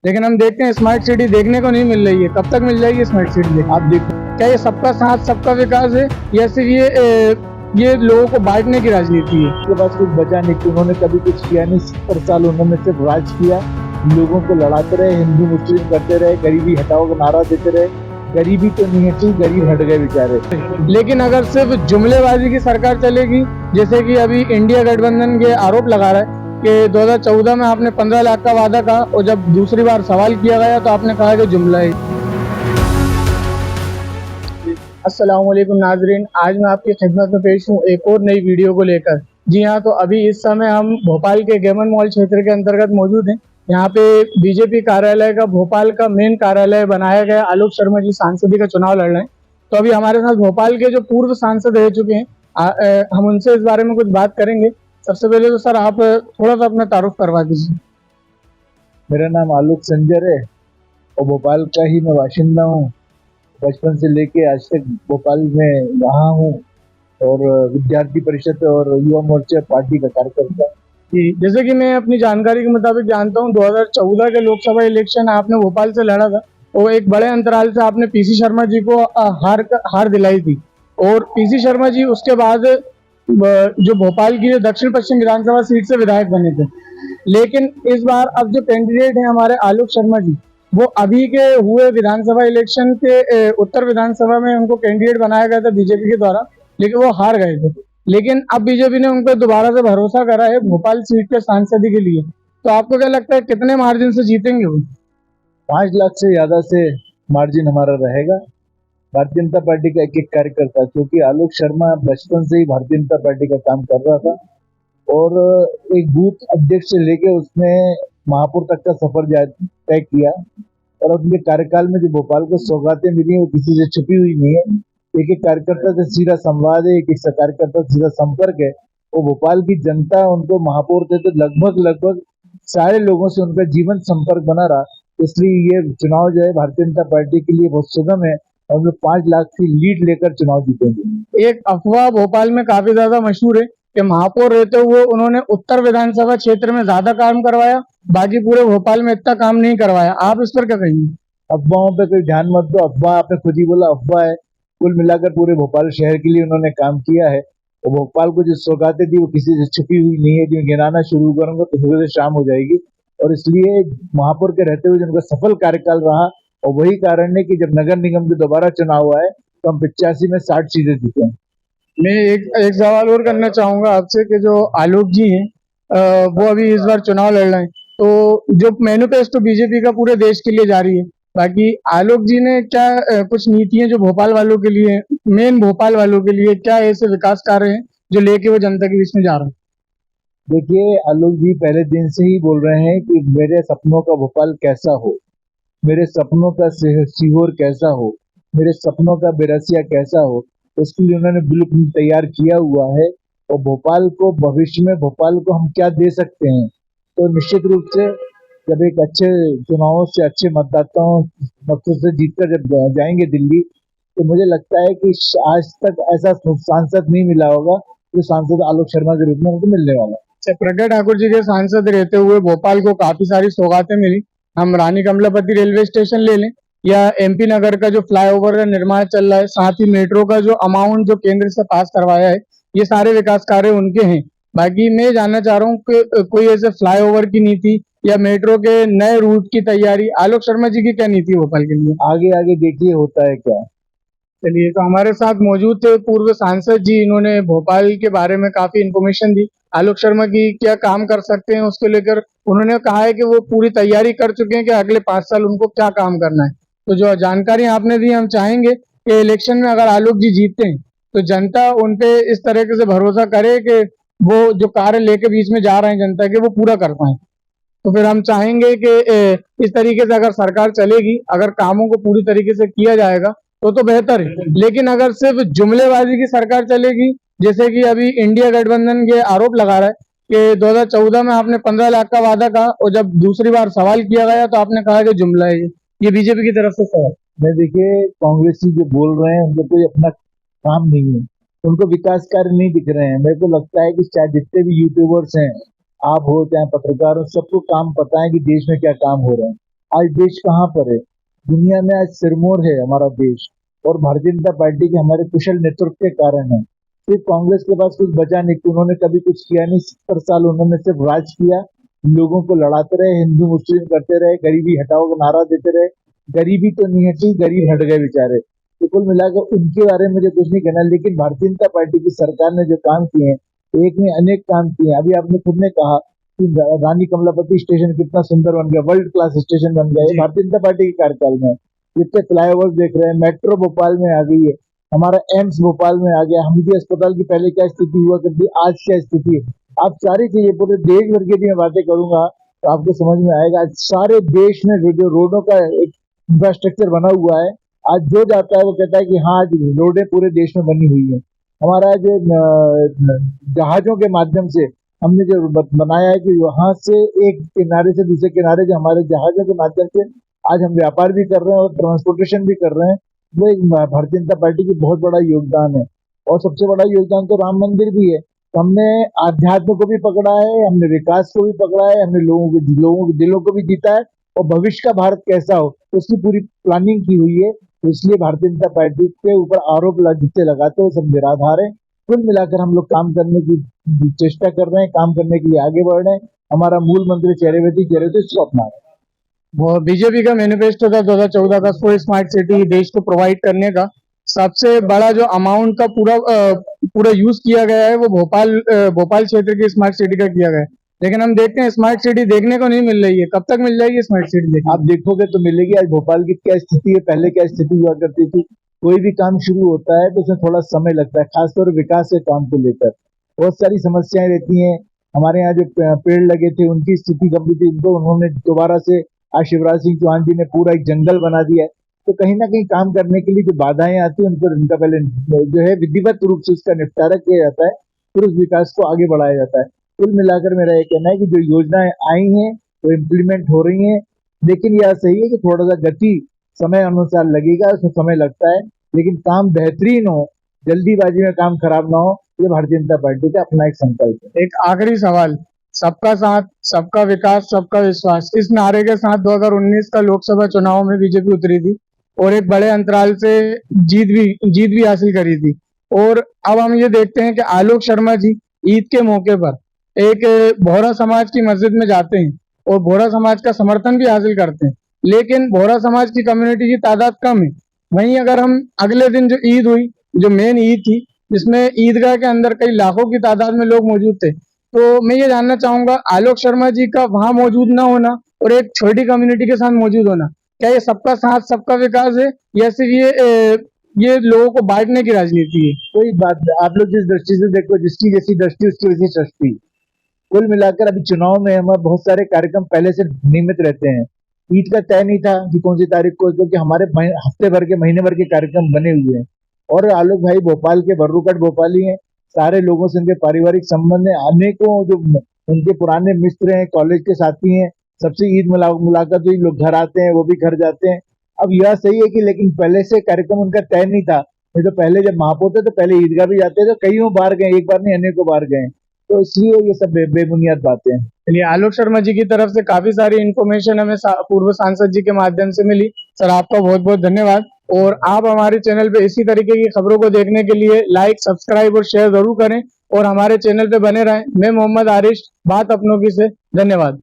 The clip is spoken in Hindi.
लेकिन हम देखते हैं स्मार्ट सिटी देखने को नहीं मिल रही है। कब तक मिल जाएगी स्मार्ट सिटी? आप देखो, क्या ये सबका साथ सबका विकास है या सिर्फ ये लोगों को बांटने की राजनीति है? उनके पास कुछ बचा नहीं कि उन्होंने कभी कुछ किया नहीं। 70 साल उन्होंने सिर्फ राज किया, लोगों को लड़ाते रहे, हिंदू मुस्लिम करते रहे, गरीबी हटाओ का नारा देते रहे। गरीबी तो नहीं हटी, गरीब हट गए बेचारे। लेकिन अगर सिर्फ जुमलेबाजी की सरकार चलेगी, जैसे कि अभी इंडिया गठबंधन के आरोप लगा रहा है कि 2014 में आपने 15 लाख का वादा कहा और जब दूसरी बार सवाल किया गया तो आपने कहा कि जुमला है। अस्सलाम वालेकुम नाजरीन, आज मैं आपकी खिदमत में पेश हूँ एक और नई वीडियो को लेकर। जी हाँ, तो अभी इस समय हम भोपाल के गेमन मॉल क्षेत्र के अंतर्गत मौजूद हैं। यहाँ पे बीजेपी कार्यालय का, भोपाल का मेन कार्यालय बनाया गया। आलोक शर्मा जी सांसदी का चुनाव लड़ रहे हैं। तो अभी हमारे साथ भोपाल के जो पूर्व सांसद रह चुके हैं, हम उनसे इस बारे में कुछ बात करेंगे। सबसे पहले तो सर आप थोड़ा सा अपना तारुफ करवा दीजिए। मेरा नाम आलोक संजर है और भोपाल का ही मैं बाशिंदा हूँ। बचपन से लेके आज तक भोपाल में रहा हूँ और विद्यार्थी परिषद और युवा मोर्चा पार्टी का कार्यकर्ता। जी, जैसे कि मैं अपनी जानकारी के मुताबिक जानता हूँ, 2014 के लोकसभा इलेक्शन आपने भोपाल से लड़ा था और एक बड़े अंतराल से आपने पीसी शर्मा जी को हार दिलाई थी। और पीसी शर्मा जी उसके बाद जो भोपाल की जो दक्षिण पश्चिम विधानसभा सीट से विधायक बने थे। लेकिन इस बार अब जो कैंडिडेट हैं हमारे आलोक शर्मा जी, वो अभी के हुए विधानसभा इलेक्शन के उत्तर विधानसभा में उनको कैंडिडेट बनाया गया था बीजेपी के द्वारा, लेकिन वो हार गए थे। लेकिन अब बीजेपी ने उन पर दोबारा से भरोसा करा है भोपाल सीट के सांसदी के लिए। तो आपको क्या लगता है कितने मार्जिन से जीतेंगे वो? 5 लाख से ज्यादा से मार्जिन हमारा रहेगा। भारतीय जनता पार्टी का एक एक कार्यकर्ता, क्योंकि आलोक शर्मा बचपन से ही भारतीय जनता पार्टी का काम कर रहा था और एक बूथ अध्यक्ष से लेके उसने महापौर तक का सफर तय किया। और उनके कार्यकाल में जो भोपाल को सौगातें मिली वो किसी से छुपी हुई नहीं है। एक एक कार्यकर्ता से सीधा संवाद है, एक एक कार्यकर्ता से सीधा संपर्क है। वो भोपाल की जनता उनको महापौर थे तो लगभग लगभग सारे लोगों से उनका जीवन संपर्क बना रहा। इसलिए ये चुनाव जो है भारतीय जनता पार्टी के लिए बहुत सुगम है और हम लोग 5 लाख की लीड लेकर चुनाव जीतेंगे। एक अफवाह भोपाल में काफी ज्यादा मशहूर है कि महापौर रहते हुए उन्होंने उत्तर विधानसभा क्षेत्र में ज्यादा काम करवाया, बाकी पूरे भोपाल में इतना काम नहीं करवाया। आप इस पर क्या कहेंगे? अफवाहों पे कोई ध्यान मत दो। अफवाह आपने खुद ही बोला, अफवाह है। कुल मिलाकर पूरे भोपाल शहर के लिए उन्होंने काम किया है और भोपाल को जो सौगातें दी वो किसी से छुपी हुई नहीं है। जो गिनाना शुरू करूंगा तो सुबह से शाम हो जाएगी। और इसलिए महापौर के रहते हुए जिनका सफल कार्यकाल रहा और वही कारण है कि जब नगर निगम के दोबारा चुनाव हुआ है तो हम 85 में 60 सीटें जीते हैं। मैं एक सवाल और करना चाहूंगा आपसे कि जो आलोक जी हैं, वो अभी इस बार चुनाव लड़ रहे हैं, तो जो मैनिफेस्टो बीजेपी का पूरे देश के लिए जारी है, बाकी आलोक जी ने क्या कुछ नीतियां जो भोपाल वालों के लिए, मेन भोपाल वालों के लिए क्या ऐसे विकास कार्य हैं जो लेके वो जनता के बीच में जा रहे हैं? देखिए, आलोक जी पहले दिन से ही बोल रहे हैं कि मेरे सपनों का भोपाल कैसा हो, मेरे सपनों का सीहोर कैसा हो, मेरे सपनों का बिरसिया कैसा हो। उसके लिए उन्होंने ब्लूप्रिंट तैयार किया हुआ है और भोपाल को भविष्य में भोपाल को हम क्या दे सकते हैं। तो निश्चित रूप से जब एक अच्छे चुनावों से अच्छे मतदाताओं मतों से जीतकर जब जाएंगे दिल्ली, तो मुझे लगता है कि आज तक ऐसा सांसद नहीं मिला होगा जो सांसद आलोक शर्मा के रूप में उनको मिलने वाला है। अच्छा, प्रज्ञा ठाकुर जी के सांसद रहते हुए भोपाल को काफी सारी सौगातें मिली। हम रानी कमलापति रेलवे स्टेशन ले लें या एमपी नगर का जो फ्लाईओवर का निर्माण चल रहा है, साथ ही मेट्रो का जो अमाउंट जो केंद्र से पास करवाया है, ये सारे विकास कार्य उनके हैं। बाकी मैं जानना चाह रहा हूँ कि कोई ऐसे फ्लाईओवर की नीति या मेट्रो के नए रूट की तैयारी आलोक शर्मा जी की क्या नीति है भोपाल के लिए? आगे आगे देखिए होता है क्या। चलिए, तो हमारे साथ मौजूद थे पूर्व सांसद जी, इन्होंने भोपाल के बारे में काफी इन्फॉर्मेशन दी। आलोक शर्मा की क्या काम कर सकते हैं उसको लेकर उन्होंने कहा है कि वो पूरी तैयारी कर चुके हैं कि अगले 5 साल उनको क्या काम करना है। तो जो जानकारी आपने दी, हम चाहेंगे कि इलेक्शन में अगर आलोक जी जीतते हैं तो जनता उन पे इस तरीके से भरोसा करे कि वो जो कार्य लेके बीच में जा रहे हैं जनता के, वो पूरा कर पाए। तो फिर हम चाहेंगे कि इस तरीके से अगर सरकार चलेगी, अगर कामों को पूरी तरीके से किया जाएगा तो बेहतर है। लेकिन अगर सिर्फ जुमलेबाजी की सरकार चलेगी, जैसे कि अभी इंडिया गठबंधन के आरोप लगा रहा है कि 2014 में आपने 15 लाख का वादा कहा और जब दूसरी बार सवाल किया गया तो आपने कहा कि जुमला है ये बीजेपी की तरफ से सवाल। मैं देखिए, कांग्रेसी जो बोल रहे हैं उनको कोई अपना काम नहीं है, उनको विकास कार्य नहीं दिख रहे हैं। मेरे को लगता है कि चाहे जितने भी यूट्यूबर्स हैं, आप हो चाहे पत्रकार हो, सबको काम पता है कि देश में क्या काम हो रहा है। आज देश कहाँ पर है? दुनिया में आज सिरमौर है हमारा देश, और भारतीय जनता पार्टी के हमारे कुशल नेतृत्व के कारण है। सिर्फ कांग्रेस के पास कुछ बचा नहीं, उन्होंने कभी कुछ किया नहीं। 70 साल उन्होंने सिर्फ राज किया, लोगों को लड़ाते रहे, हिंदू मुस्लिम करते रहे, गरीबी हटाओ का नारा देते रहे। गरीबी तो नहीं हटी, गरीब हट गए बेचारे। तो कुल मिलाकर उनके बारे में मुझे कुछ नहीं कहना, लेकिन भारतीय जनता पार्टी की सरकार ने जो काम किए हैं, एक में अनेक काम किए हैं। अभी आपने खुद ने कहा कि रानी कमलापति स्टेशन कितना सुंदर बन गया, वर्ल्ड क्लास स्टेशन बन गया, ये भारतीय जनता पार्टी के कार्यकाल में। जितने फ्लाईओवर देख रहे हैं, मेट्रो भोपाल में आ गई है, हमारा एम्स भोपाल में आ गया, हमीदी अस्पताल की पहले क्या स्थिति हुआ करती, आज क्या स्थिति है। आप सारी चीजें पूरे देश भर की मैं बातें करूंगा तो आपको समझ में आएगा। आज सारे देश में जो रोडों का एक इंफ्रास्ट्रक्चर बना हुआ है, आज जो जाता है वो कहता है कि हाँ आज रोडें पूरे देश में बनी हुई है। हमारा जो जहाजों के माध्यम से हमने जो बनाया है कि वहां से एक किनारे से दूसरे किनारे जो हमारे जहाजों के माध्यम से आज हम व्यापार भी कर रहे हैं और ट्रांसपोर्टेशन भी कर रहे हैं, वो एक भारतीय जनता पार्टी की बहुत बड़ा योगदान है। और सबसे बड़ा योगदान तो राम मंदिर भी है। तो हमने आध्यात्म को भी पकड़ा है, हमने विकास को भी पकड़ा है, हमने लोगों के दिलों को भी जीता है, और भविष्य का भारत कैसा हो उसकी पूरी प्लानिंग की हुई है। तो इसलिए भारतीय जनता पार्टी के ऊपर आरोप जितने लगाते हैं सब निराधार है। कुल मिलाकर हम लोग काम करने की चेष्टा कर रहे हैं, काम करने के लिए आगे बढ़ रहे हैं। हमारा मूल मंत्र चेहरे इसको अपना रहे हैं। वो बीजेपी का मैनिफेस्टो था 2014 का, सो स्मार्ट सिटी देश को प्रोवाइड करने का। सबसे बड़ा जो अमाउंट का पूरा यूज किया गया है वो भोपाल क्षेत्र की स्मार्ट सिटी का किया गया है। लेकिन हम देखते हैं स्मार्ट सिटी देखने को नहीं मिल रही है। कब तक मिल जाएगी स्मार्ट सिटी? आप देखोगे तो मिलेगी। आज भोपाल की क्या स्थिति है, पहले क्या स्थिति हुआ करती थी। कोई भी काम शुरू होता है तो उसमें थोड़ा समय लगता है, खासतौर विकास के काम को लेकर बहुत सारी समस्याएं रहती हैं। हमारे यहाँ जो पेड़ लगे थे उनकी स्थिति गंभीर थी, उनको उन्होंने दोबारा से आज शिवराज सिंह चौहान जी ने पूरा एक जंगल बना दिया है। तो कहीं ना कहीं काम करने के लिए जो बाधाएं आती है उनका पहले जो है विधिवत रूप से उसका निपटारा किया जाता है, फिर उस विकास को आगे बढ़ाया जाता है। कुल मिलाकर मेरा ये कहना है कि जो योजनाएं आई हैं वो इम्प्लीमेंट हो रही हैं, लेकिन यह सही है कि थोड़ा सा गति समय अनुसार लगेगा, उसमें समय लगता है, लेकिन काम बेहतरीन हो, जल्दीबाजी में काम खराब ना हो, ये भारतीय जनता पार्टी का अपना एक संकल्प है। एक आखिरी सवाल, सबका साथ, सबका विकास, सबका विश्वास, इस नारे के साथ 2019 का लोकसभा चुनाव में बीजेपी उतरी थी और एक बड़े अंतराल से जीत भी हासिल करी थी। और अब हम ये देखते हैं कि आलोक शर्मा जी ईद के मौके पर एक बोहरा समाज की मस्जिद में जाते हैं और बोहरा समाज का समर्थन भी हासिल करते हैं, लेकिन बोहरा समाज की कम्युनिटी की तादाद कम है। वहीं अगर हम अगले दिन जो ईद हुई, जो मेन ईद थी, जिसमें ईदगाह के अंदर कई लाखों की तादाद में लोग मौजूद थे, तो मैं ये जानना चाहूंगा आलोक शर्मा जी का वहां मौजूद ना होना और एक छोटी कम्युनिटी के साथ मौजूद होना, क्या ये सबका साथ सबका विकास है या सिर्फ ये लोगों को बांटने की राजनीति है? कोई बात नहीं, आप लोग जिस दृष्टि से देखो, जिसकी जैसी दृष्टि उसकी वैसी सृष्टि। कुल मिलाकर अभी चुनाव में हमारे बहुत सारे कार्यक्रम पहले से नियमित रहते हैं। ईद का तय नहीं था कि कौन सी तारीख को, क्योंकि हमारे हफ्ते भर के महीने भर के कार्यक्रम बने हुए हैं। और आलोक भाई भोपाल के बर्रुकट भोपाली हैं, सारे लोगों से उनके पारिवारिक संबंध है, अनेकों जो उनके पुराने मित्र हैं, कॉलेज के साथी हैं, सबसे ईद मुलाकात हुई, लोग घर आते हैं, वो भी घर जाते हैं। अब यह सही है कि लेकिन पहले से कार्यक्रम उनका तय नहीं था। नहीं तो पहले जब महापौर थे तो पहले ईदगाह भी जाते थे, तो कईयों बार गए, एक बार नहीं अनेकों बार गए। तो इसलिए ये सब बेबुनियाद बातें हैं। चलिए, आलोक शर्मा जी की तरफ से काफी सारी इन्फॉर्मेशन हमें पूर्व सांसद जी के माध्यम से मिली। सर, आपका बहुत बहुत धन्यवाद। और आप हमारे चैनल पे इसी तरीके की खबरों को देखने के लिए लाइक, सब्सक्राइब और शेयर जरूर करें और हमारे चैनल पे बने रहें। मैं मोहम्मद आरिश, बात अपनों की से। धन्यवाद।